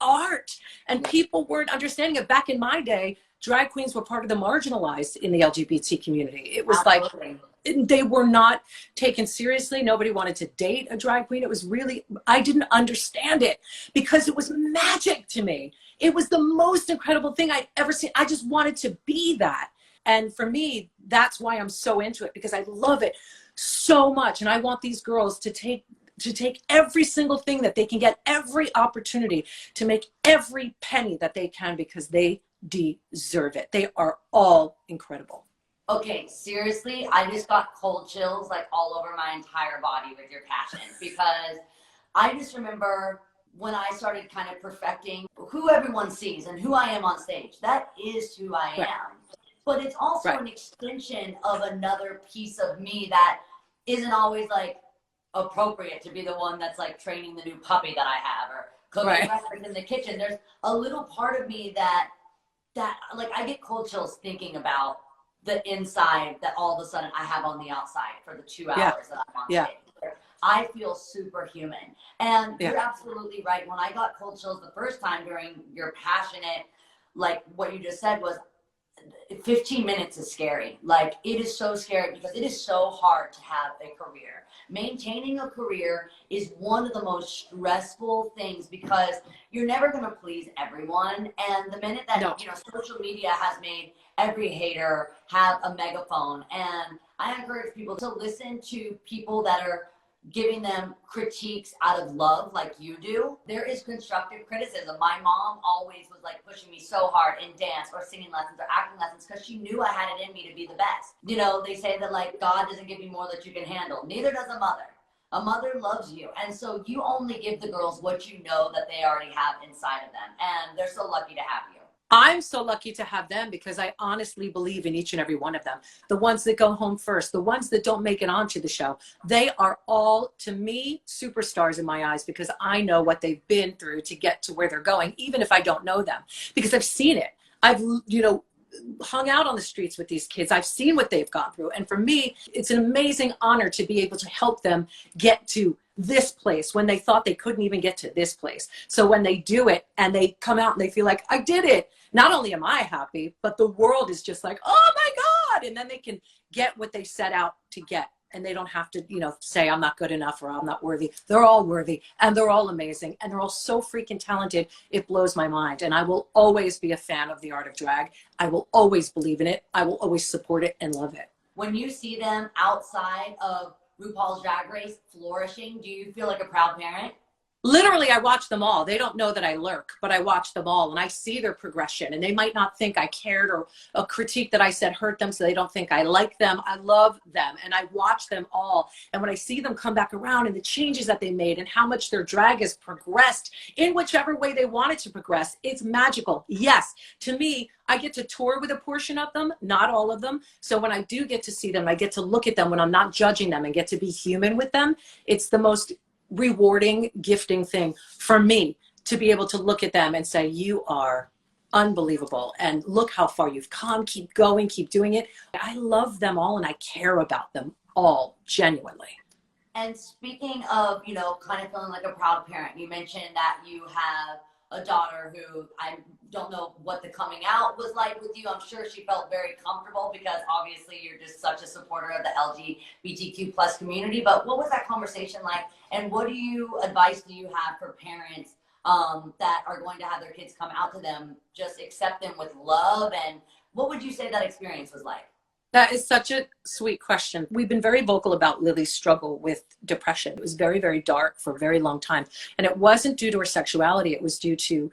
art, and people weren't understanding it. Back in my day, drag queens were part of the marginalized in the LGBT community. It was Absolutely. Like, they were not taken seriously. Nobody wanted to date a drag queen. It was really, I didn't understand it because it was magic to me. It was the most incredible thing I'd ever seen. I just wanted to be that. And for me, that's why I'm so into it, because I love it so much. And I want these girls to take every single thing that they can get, every opportunity to make every penny that they can, because they deserve it. They are all incredible. Okay, seriously, I just got cold chills like all over my entire body with your passion, because I just remember when I started kind of perfecting who everyone sees and who I am on stage. That is who I am. Right. But it's also Right. an extension of another piece of me that isn't always like appropriate to be the one that's like training the new puppy that I have or cooking Right. breakfast in the kitchen. There's a little part of me that like I get cold chills thinking about the inside that all of a sudden I have on the outside for the 2 hours Yeah. that I'm on Yeah. stage. I feel superhuman. And Yeah. you're absolutely right. When I got cold chills the first time during your passionate, like what you just said was 15 minutes is scary. Like it is so scary because it is so hard to have a career. Maintaining a career is one of the most stressful things because you're never going to please everyone. And the minute that, No. social media has made every hater have a megaphone. And I encourage people to listen to people that are giving them critiques out of love like you do. There is constructive criticism. My mom always was like pushing me so hard in dance or singing lessons or acting lessons because she knew I had it in me to be the best. They say that like God doesn't give you more that you can handle. Neither does a mother. A mother loves you. And so you only give the girls what you know that they already have inside of them. And they're so lucky to have you. I'm so lucky to have them because I honestly believe in each and every one of them. The ones that go home first, the ones that don't make it onto the show, they are all, to me, superstars in my eyes because I know what they've been through to get to where they're going, even if I don't know them, because I've seen it. I've, hung out on the streets with these kids. I've seen what they've gone through. And for me, it's an amazing honor to be able to help them get to this place when they thought they couldn't even get to this place. So when they do it and they come out and they feel like, I did it, not only am I happy, but the world is just like, oh my God. And then they can get what they set out to get. And they don't have to, say I'm not good enough or I'm not worthy. They're all worthy and they're all amazing. And they're all so freaking talented. It blows my mind. And I will always be a fan of the art of drag. I will always believe in it. I will always support it and love it. When you see them outside of RuPaul's Drag Race flourishing, do you feel like a proud parent? Literally, I watch them all. They don't know that I lurk, but I watch them all and I see their progression. And they might not think I cared or a critique that I said hurt them, so they don't think I like them. I love them and I watch them all. And when I see them come back around and the changes that they made and how much their drag has progressed in whichever way they want it to progress, it's magical. Yes, to me, I get to tour with a portion of them, not all of them. So when I do get to see them, I get to look at them when I'm not judging them and get to be human with them. It's the most rewarding, gifting thing for me to be able to look at them and say, you are unbelievable. And look how far you've come. Keep going, keep doing it. I love them all and I care about them all genuinely. And speaking of, kind of feeling like a proud parent, you mentioned that you have a daughter who I don't know what the coming out was like with you. I'm sure she felt very comfortable because obviously you're just such a supporter of the LGBTQ plus community. But what was that conversation like? And what advice do you have for parents that are going to have their kids come out to them? Just accept them with love. And what would you say that experience was like? That is such a sweet question. We've been very vocal about Lily's struggle with depression. It was very, very dark for a very long time. And it wasn't due to her sexuality. It was due to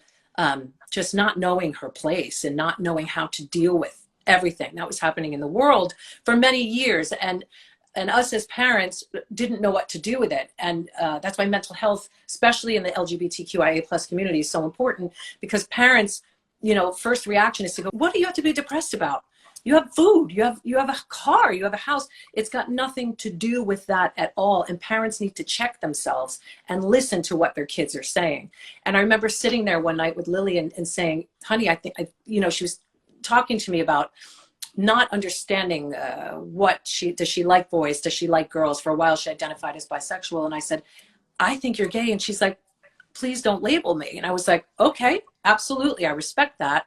just not knowing her place and not knowing how to deal with everything that was happening in the world for many years. And us as parents didn't know what to do with it. And that's why mental health, especially in the LGBTQIA plus community, is so important, because parents, you know, first reaction is to go, what do you have to be depressed about? You have food, you have a car, you have a house. It's got nothing to do with that at all. And parents need to check themselves and listen to what their kids are saying. And I remember sitting there one night with Lily and saying, honey, I think, you know, she was talking to me about not understanding does she like boys? Does she like girls? For a while, she identified as bisexual. And I said, I think you're gay. And she's like, please don't label me. And I was like, okay, absolutely. I respect that.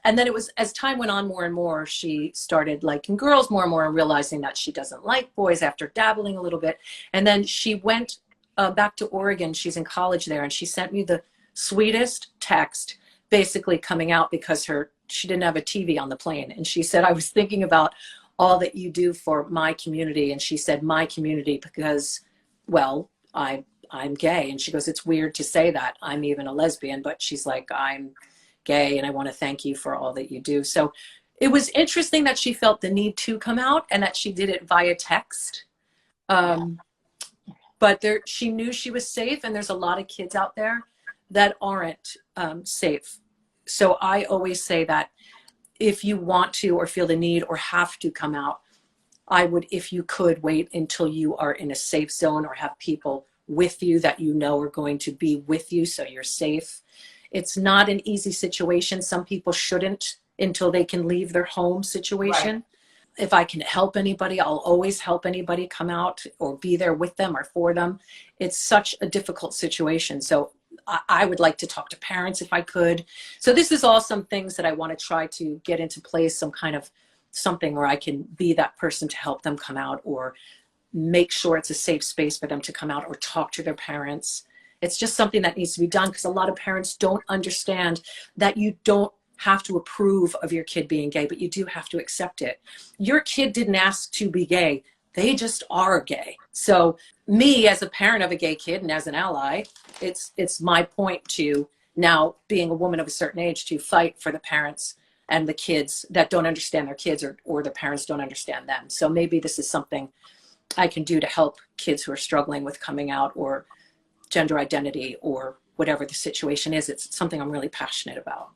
And then it was, as time went on more and more, she started liking girls more and more and realizing that she doesn't like boys after dabbling a little bit. And then she went back to Oregon. She's in college there. And she sent me the sweetest text, basically coming out because she didn't have a TV on the plane. And she said, I was thinking about all that you do for my community. And she said, my community, because, well, I'm gay. And she goes, it's weird to say that. I'm even a lesbian, but she's like, I'm gay and I want to thank you for all that you do. So it was interesting that she felt the need to come out and that she did it via text. But she knew she was safe, and there's a lot of kids out there that aren't safe. So I always say that if you want to or feel the need or have to come out, I would, if you could, wait until you are in a safe zone or have people with you that you know are going to be with you so you're safe. It's not an easy situation. Some people shouldn't until they can leave their home situation. Right. If I can help anybody, I'll always help anybody come out or be there with them or for them. It's such a difficult situation. So I would like to talk to parents if I could. So this is all some things that I want to try to get into place, some kind of something where I can be that person to help them come out or make sure it's a safe space for them to come out or talk to their parents. It's just something that needs to be done, because a lot of parents don't understand that you don't have to approve of your kid being gay, but you do have to accept it. Your kid didn't ask to be gay. They just are gay. So me as a parent of a gay kid and as an ally, it's my point to now, being a woman of a certain age, to fight for the parents and the kids that don't understand their kids, or the parents don't understand them. So maybe this is something I can do to help kids who are struggling with coming out or gender identity or whatever the situation is. It's something I'm really passionate about.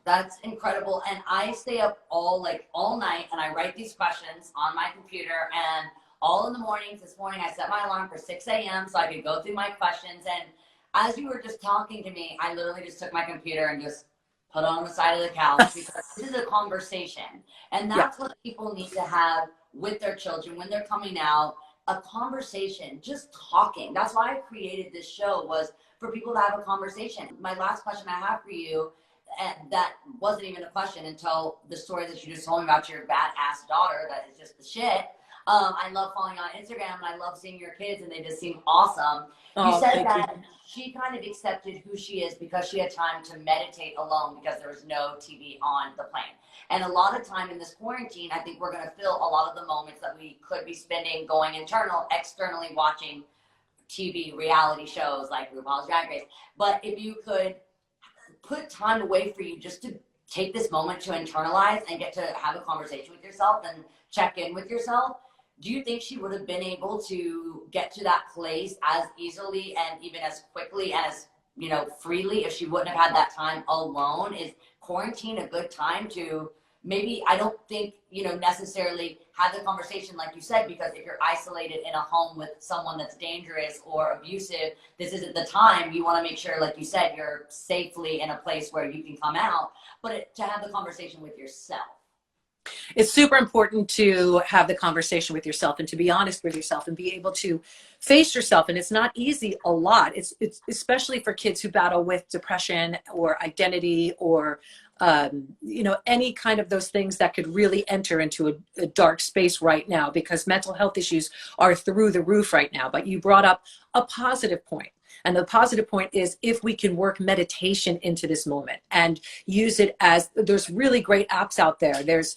That's incredible. And I stay up all night and I write these questions on my computer, and all in the mornings. This morning I set my alarm for 6 a.m. so I could go through my questions. And as you were just talking to me, I literally just took my computer and just put it on the side of the couch, because this is a conversation. And that's what people need to have with their children when they're coming out. A conversation, just talking. That's why I created this show, was for people to have a conversation. My last question I have for you, and that wasn't even a question until the story that you just told me about your badass daughter that is just the shit. I love following you on Instagram, and I love seeing your kids, and they just seem awesome. You said that she kind of accepted who she is because she had time to meditate alone because there was no TV on the plane. And a lot of time in this quarantine, I think we're going to fill a lot of the moments that we could be spending going externally watching TV reality shows like RuPaul's Drag Race. But if you could put time away for you just to take this moment to internalize and get to have a conversation with yourself and check in with yourself, do you think she would have been able to get to that place as easily and even as quickly and as, you know, freely if she wouldn't have had that time alone? Is quarantine a good time to maybe, I don't think, you know, necessarily have the conversation like you said, because if you're isolated in a home with someone that's dangerous or abusive, this isn't the time. You want to make sure, like you said, you're safely in a place where you can come out, but to have the conversation with yourself. It's super important to have the conversation with yourself and to be honest with yourself and be able to face yourself. And it's not easy a lot. It's especially for kids who battle with depression or identity or, you know, any kind of those things that could really enter into a dark space right now, because mental health issues are through the roof right now. But you brought up a positive point. And the positive point is if we can work meditation into this moment and use it as, there's really great apps out there. There's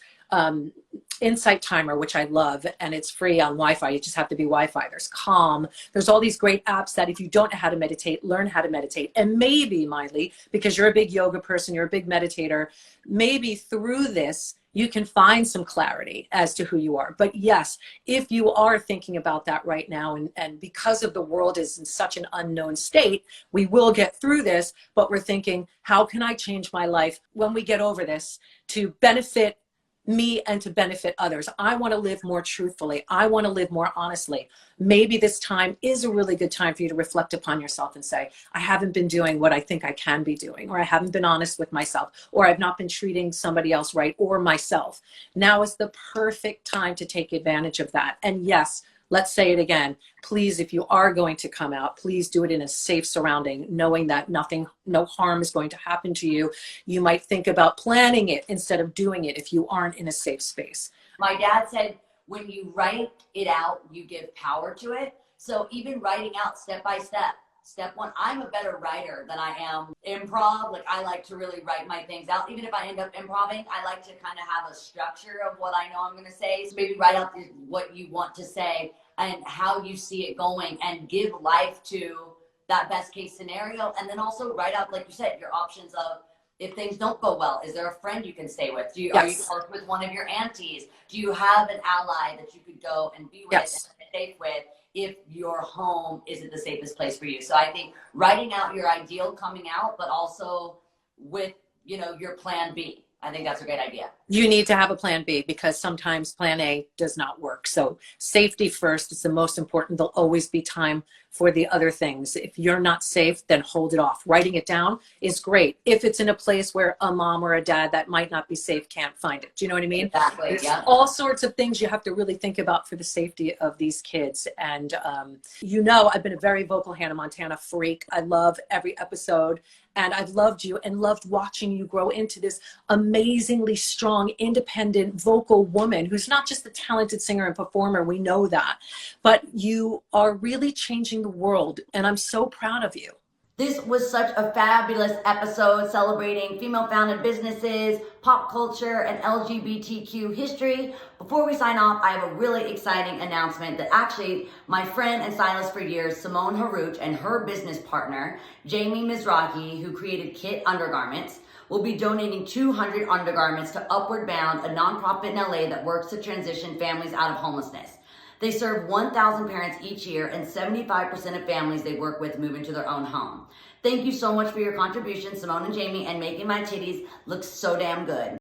Insight Timer, which I love, and it's free on Wi-Fi. You just have to be Wi-Fi. There's Calm. There's all these great apps that if you don't know how to meditate, learn how to meditate. And maybe, Miley, because you're a big yoga person, you're a big meditator, maybe through this, you can find some clarity as to who you are. But yes, if you are thinking about that right now, and because of the world is in such an unknown state, we will get through this, but we're thinking, how can I change my life when we get over this to benefit me and to benefit others? I want to live more truthfully. I want to live more honestly. Maybe this time is a really good time for you to reflect upon yourself and say, I haven't been doing what I think I can be doing, or I haven't been honest with myself, or I've not been treating somebody else right, or myself. Now is the perfect time to take advantage of that. And yes, let's say it again. Please, if you are going to come out, please do it in a safe surrounding, knowing that no harm is going to happen to you. You might think about planning it instead of doing it if you aren't in a safe space. My dad said, when you write it out, you give power to it. So even writing out step by step. Step one, I'm a better writer than I am improv. Like, I like to really write my things out. Even if I end up improving, I like to kind of have a structure of what I know I'm going to say. So maybe write out what you want to say and how you see it going, and give life to that best case scenario. And then also write out, like you said, your options of, if things don't go well, is there a friend you can stay with? Are you close with one of your aunties? Do you have an ally that you could go and be with and be safe with if your home isn't the safest place for you? So I think writing out your ideal coming out, but also with, your plan B. I think that's a great idea. You need to have a plan B, because sometimes plan A does not work. So safety first is the most important. There'll always be time for the other things. If you're not safe, then hold it off. Writing it down is great if it's in a place where a mom or a dad that might not be safe can't find it. Do you know what I mean? Exactly. There's all sorts of things you have to really think about for the safety of these kids. And I've been a very vocal Hannah Montana freak. I love every episode, and I've loved you and loved watching you grow into this amazingly strong, independent, vocal woman who's not just a talented singer and performer. We know that, but you are really changing the world, and I'm so proud of you. This was such a fabulous episode celebrating female-founded businesses, pop culture, and LGBTQ history. Before we sign off, I have a really exciting announcement that actually my friend and stylist for years, Simone Harouch, and her business partner, Jamie Mizrahi, who created Kit Undergarments, will be donating 200 undergarments to Upward Bound, a nonprofit in LA that works to transition families out of homelessness. They serve 1,000 parents each year, and 75% of families they work with move into their own home. Thank you so much for your contribution, Simone and Jamie, and making my titties look so damn good.